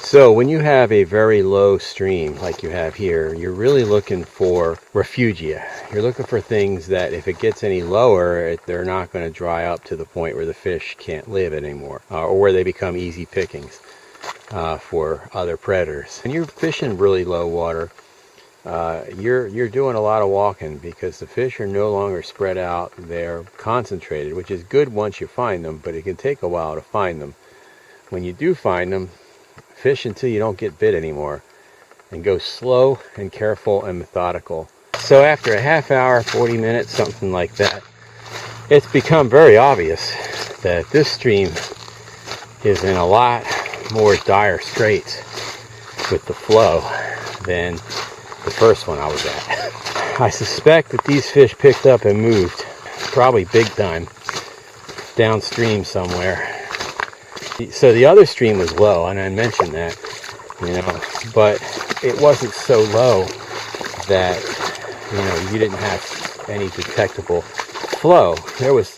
So when you have a very low stream like you have here, you're really looking for refugia. You're looking for things that if it gets any lower, they're not going to dry up to the point where the fish can't live anymore, or where they become easy pickings for other predators. When you're fishing really low water, you're doing a lot of walking because the fish are no longer spread out. They're concentrated, which is good once you find them, but it can take a while to find them. When you do find them, fish until you don't get bit anymore, and go slow and careful and methodical. So after a half hour, 40 minutes, something like that, it's become very obvious that this stream is in a lot more dire straits with the flow than the first one I was at. I suspect that these fish picked up and moved, probably big time, downstream somewhere. So the other stream was low, and I mentioned that, but it wasn't so low that, you didn't have any detectable flow. There was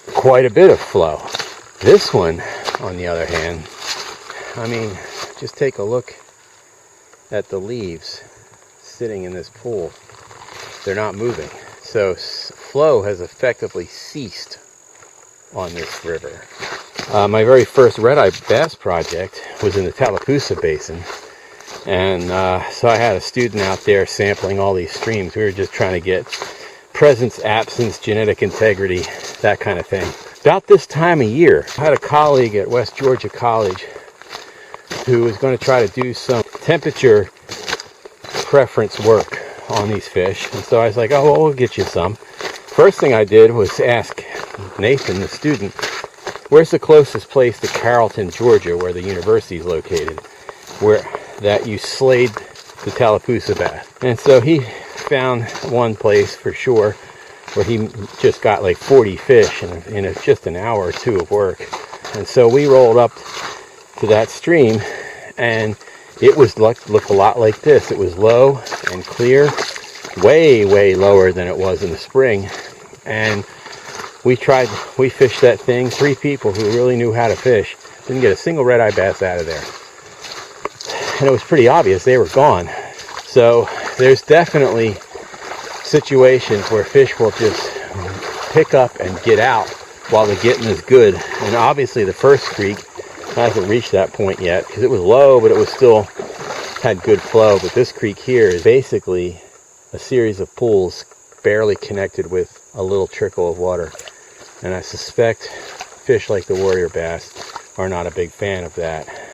quite a bit of flow. This one, on the other hand, just take a look at the leaves sitting in this pool. They're not moving. So flow has effectively ceased on this river. My very first red-eye bass project was in the Tallapoosa Basin, and so I had a student out there sampling all these streams. We were just trying to get presence, absence, genetic integrity, that kind of thing. About this time of year, I had a colleague at West Georgia College who was going to try to do some temperature preference work on these fish, and so I was like, oh, well, we'll get you some. First thing I did was ask Nathan, the student, where's the closest place to Carrollton, Georgia, where the university is located, where that you slayed the Tallapoosa bass? And so he found one place for sure where he just got like 40 fish in just an hour or two of work. And so we rolled up to that stream, and it looked a lot like this. It was low and clear, way, way lower than it was in the spring. And we fished that thing, 3 people who really knew how to fish. Didn't get a single red-eye bass out of there. And it was pretty obvious they were gone. So there's definitely situations where fish will just pick up and get out while the getting is good. And obviously the first creek hasn't reached that point yet because it was low, but it was still had good flow. But this creek here is basically a series of pools barely connected with a little trickle of water. And I suspect fish like the warrior bass are not a big fan of that.